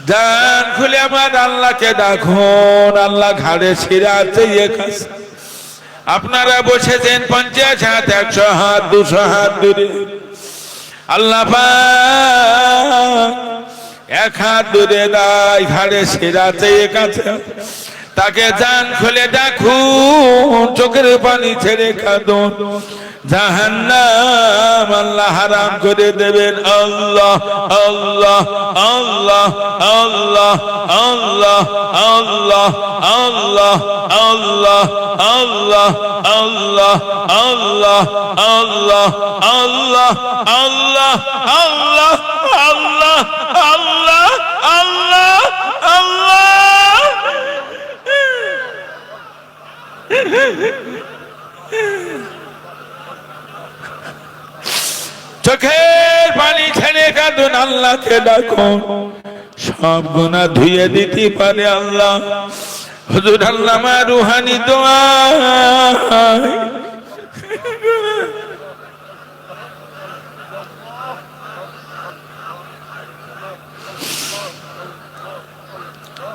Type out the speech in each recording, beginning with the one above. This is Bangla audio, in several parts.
জান খুলে আমার আল্লাহকে ডাকুন। আল্লাহ ঘাড়ে সিরাতে কাছে। আপনারা বসেছেন 50 হাত, 100 হাত, 200 হাত দূরে। আল্লাহ পাক 1 হাত দূরে নাই, ঘাড়ে সিরাতে কাছে। তাকে জান খুলে ডাকুন, চোখের পানি ছেড়ে কাঁদুন। জাহান্নাম আল্লাহ হারাম করে দেবেন। আল্লাহ আল্লাহ আল্লাহ আল্লাহ আল্লাহ আল্লাহ আল্লাহ আল্লাহ আল্লাহ আল্লাহ আল্লাহ আল্লাহ আল্লাহ আল্লাহ আল্লাহ আল্লাহ আল্লাহ আল্লাহ আল্লাহ। চোখের পানি ছেড়ে কাঁদুন, আল্লাহকে ডাকুন। সব গুনাহ ধুয়ে দিতে পারে আল্লাহ। হুজুর আল্লামা রুহানি দোয়া।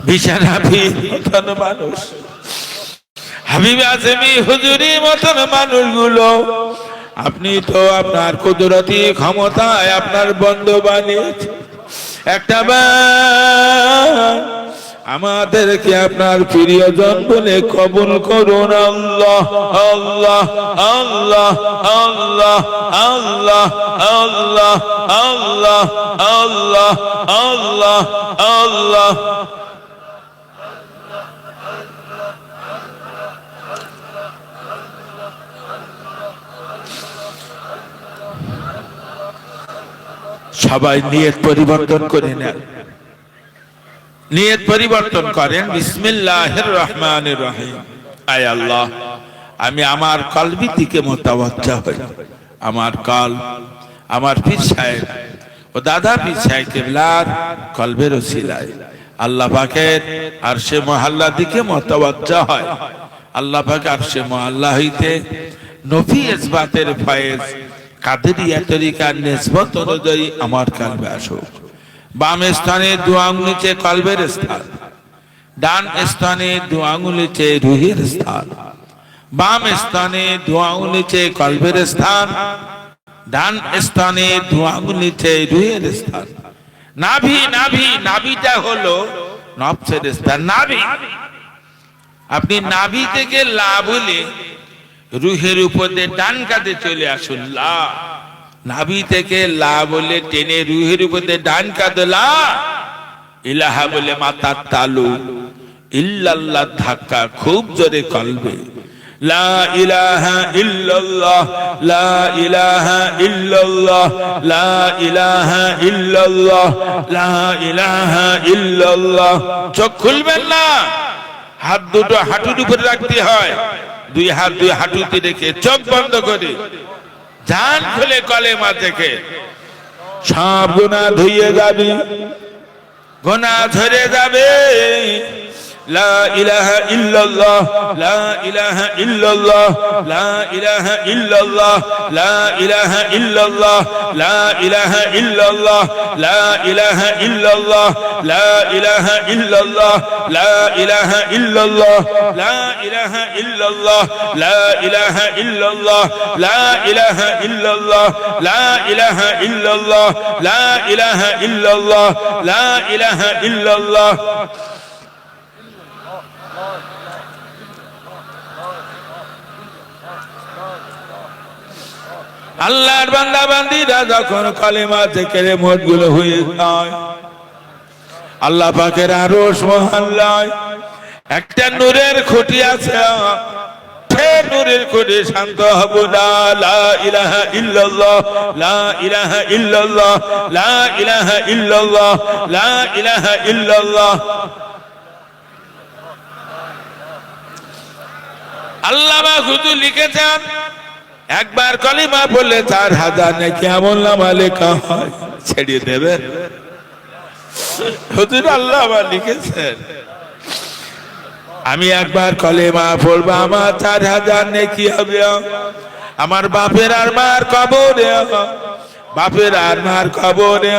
বিশাল হাবিব মতন মানুষ, হাবিব আজমি হুজুরি মতন মানুষগুলো আপনি তো আপনার কুদরতি ক্ষমতায় আপনার বন্ধু বানিয়েছেন। একটা বার আমাদেরকে আপনার প্রিয়জন বলে কবুল করুন। আল্লাহ আল্লাহ আল্লাহ আল্লাহ আল্লাহ আল্লাহ আল্লাহ আল্লাহ আল্লাহ আল্লাহ। সবাই নিয়ত পরিবর্তন করে নেন, নিয়ত পরিবর্তন করেন। বিসমিল্লাহির রহমানির রহিম। আয় আল্লাহ, আমি আমার কলবি দিকে মুতাওয়াজ্জা হই। আমার কলব আমার পীর সাহেব ও দাদা পীর সাহেব কিবলার কলবের ওসিলায় আল্লাহ পাকের আরশে মুআল্লা দিকে মুতাওয়াজ্জা হয়। আল্লাহ পাক আরশে মুআল্লা হইতে নফি ইসবাতের ফয়েজ কাদেরিয়া তরিকার নিসবত অনুযায়ী আমার কলবে আসুক। বাম স্থানে 2 আঙ্গুল নিচে কলবের স্থান, ডান স্থানে 2 আঙ্গুল নিচে রুহের স্থান। বাম স্থানে 2 আঙ্গুল নিচে কলবের স্থান, ডান স্থানে 2 আঙ্গুল নিচে রুহের স্থান। নাভি নাভি নাভিটা হলো নফসের স্থান। নাভি, আপনি নাভি থেকে লা বলে রুহের উপর দিয়ে ডান কাঁধে চলে আসুন। লা, নাভি থেকে লা বলে টেনে রুহের উপর দিয়ে ডান কাঁধে লা। ইলাহা বলে মাথার তালু, ইল্লাল্লাহ ধাক্কা খুব জোরে কলবে। লা ইলাহা ইল্লাল্লাহ, লা ইলাহা ইল্লাল্লাহ, লা ইলাহা ইল্লাল্লাহ, লা ইলাহা ইল্লাল্লাহ। চোখ খুলবেন না, হাত দুটো হাঁটুর উপরে রাখতে হয়। 2 হাত 2 হাঁটুতে রেখে চোখ বন্ধ করে জান খুলে কলেমা থেকে সব গুনাহ ধুয়ে যাবে, গুনাহ ঝরে যাবে। লা ইলাহা ইল্লাল্লাহ, লা ইলাহা ইল্লাল্লাহ, লা ইলাহা ইল্লাল্লাহ, লা ইলাহা ইল্লাল্লাহ, লা ইলাহা ইল্লাল্লাহ, লা ইলাহা ইল্লাল্লাহ, লা ইলাহা ইল্লাল্লাহ, লা ইলাহা ইল্লাল্লাহ, লা ইলাহা ইল্লাল্লাহ, লা ইলাহা ইল্লাল্লাহ, লা ইলাহা ইল্লাল্লাহ, লা ইলাহা ইল্লাল্লাহ, লা ইলাহা ইল্লাল্লাহ, লা ইলাহা ইল্লাল্লাহ। আল্লাহর বান্দা বান্দীরা যখন কালেমা জিকিরে মশগুল হয়ে যায়, আল্লাহ পাকের আরশ মহল্লায় একটা নূরের খুঁটি আছে। সেই নূরের খুঁটি শান্ত হব না। লা ইলাহা ইল্লাল্লাহ, লা ইলাহা ইল্লাল্লাহ, লা ইলাহা ইল্লাল্লাহ, লা ইলাহা ইল্লাল্লাহ। আল্লামা হুজুর লিখেছেন, একবার কলিমা বললে 4000 নেকি আমলনামা লেখা হয়। ছেড়ে দেবেন? হুজুর আল্লামা লিখেছেন, আমি একবার কলিমা পড়বো আমার 4000 নেকি হবে। আমার বাপের আর মার কবরে, বাপের আর মার কবরে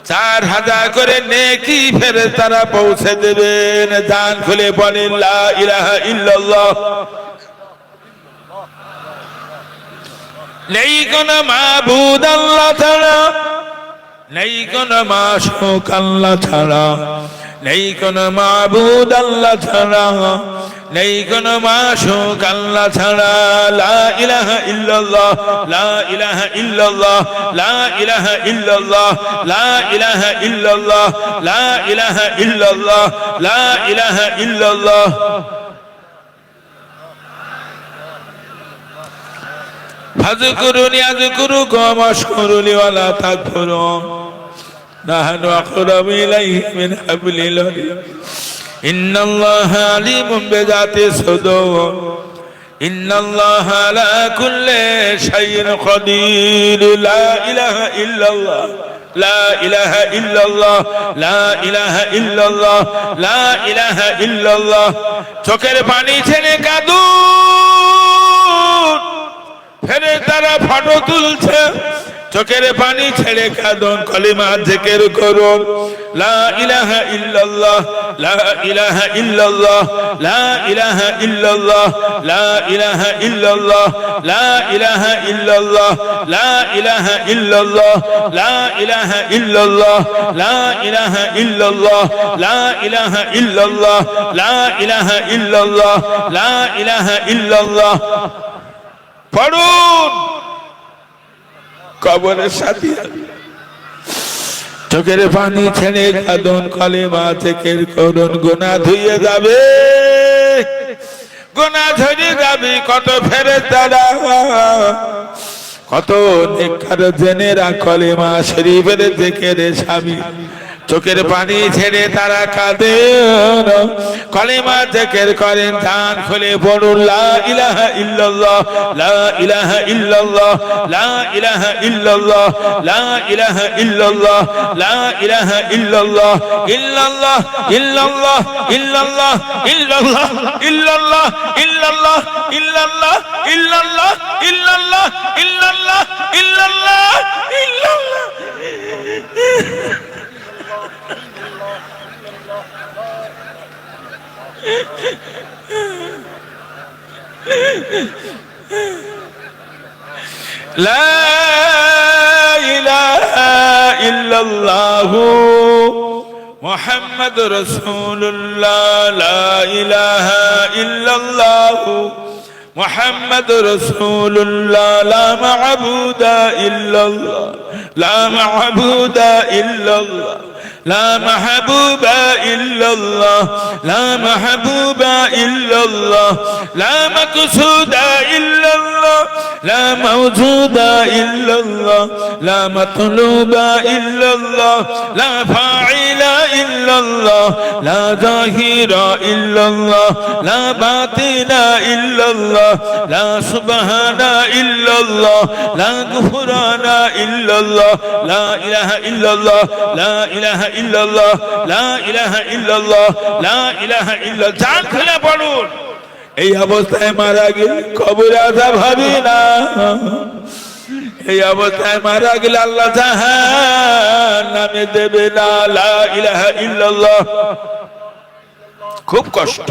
4000 করে নেকি ফেরেশতারা পৌঁছে দেবেন। জান খুলে বলেন লা ইলাহা ইল্লাল্লাহ। নেই কোন মাবুদ আল্লাহ ছাড়া, নেই কোন মাশুক আল্লাহ ছাড়া, নেই কোন মাবুদ আল্লাহ ছাড়া, নেই কোন মাশুক আল্লাহ ছাড়া। লা ইলাহা ইল্লাল্লাহ, লা ইলাহা ইল্লাল্লাহ, লা ইলাহা ইল্লাল্লাহ, লা ইলাহা ইল্লাল্লাহ, লা ইলাহা ইল্লাল্লাহ, লা ইলাহা ইল্লাল্লাহ। ফাযকুরুনি আযকুরুকুম ওয়াশকুরুলি ওয়ালা তাকফুরুন। নাহনু আকরাবু ইলাইহি মিন হাবলিল ওয়ারিদ। ইন্নাল্লাহা আলিমুম বিযাতিস সুদূর। ইন্নাল্লাহা আলা কুল্লি শাইইন কাদির। লা ইলাহা ইল্লাল্লাহ, লা ইলাহা ইল্লাল্লাহ, লা ইলাহা ইল্লাল্লাহ, লা ইলাহা ইল্লাল্লাহ। চোখের পানি ছেড়ে কাঁদুন, ফেরেশতারা ফটো তুলছে। চোখের পানি ছেড়ে কাঁদুন, কলিমা জিকির করুন। লা ইলাহা ইল্লাল্লাহ, লা ইলাহা ইল্লাল্লাহ, লা ইলাহা ইল্লাল্লাহ, লা ইলাহা ইল্লাল্লাহ, লা ইলাহা ইল্লাল্লাহ, লা ইলাহা ইল্লাল্লাহ, লা ইলাহা ইল্লাল্লাহ, লা ইলাহা ইল্লাল্লাহ, লা ইলাহা ইল্লাল্লাহ, লা ইলাহা ইল্লাল্লাহ, লা ইলাহা ইল্লাল্লাহ। পড়ুন কবরের সাথী। চোখের পানি ছেড়ে কাঁদুন, কলিমা জিকির করুন। গুনাহ ধুয়ে যাবে, গুনাহ ধুয়ে যাবে। কত ফেরেশতারা, কত নেককার জেনেরা কলিমা শরীফের জিকিরে শামিল। চোখের পানি ছেড়ে তারা কাঁদেন, কলিমা জিকির করেন। জান খুলে পড়ুন লা ইলাহা ইল্লাল্লাহ, লা ইলাহা ইল্লাল্লাহ, লা ইলাহা ইল্লাল্লাহ, লা ইলাহা ইল্লাল্লাহ, লা ইলাহা ইল্লাল্লাহ, ইল্লাল্লাহ ইল্লাল্লাহ ইল্লাল্লাহ ইল্লাল্লাহ ইল্লাল্লাহ ইল্লাল্লাহ ইল্লাল্লাহ ইল্লাল্লাহ ইল্লাল্লাহ ইল্লাল্লাহ ইল্লাল্লাহ ইল্লাল্লাহ। লা ইলাহা ইল্লাল্লাহ মুহাম্মাদুর রাসূলুল্লাহ। লা ইলাহা ইল্লাল্লাহ মুহাম্মাদুর রাসূলুল্লাহ। লা মা'বুদা ইল্লাল্লাহ, লা মা'বুদা ইল্লাল্লাহ, لا محبوب إلا الله، لا محبوب إلا الله، لا مقصود إلا الله، لا موجود إلا الله، لا مطلوب إلا الله، لا فاعل إلا الله، لا ظاهر إلا الله، لا باطن إلا الله، لا سبحان إلا الله، لا غفران إلا الله، لا إله إلا الله، لا إله إلا الله، لا إله إلا الله، لا إله إلا الله। জান খুলে পড়ুন। এই অবস্থায় মারা গেলে কবরে আযাব হবে না। এই অবস্থায় মারা গেলে আল্লাহ জাহান্নামে দেবে না। লা ইলাহা ইল্লাল্লাহ। খুব কষ্ট।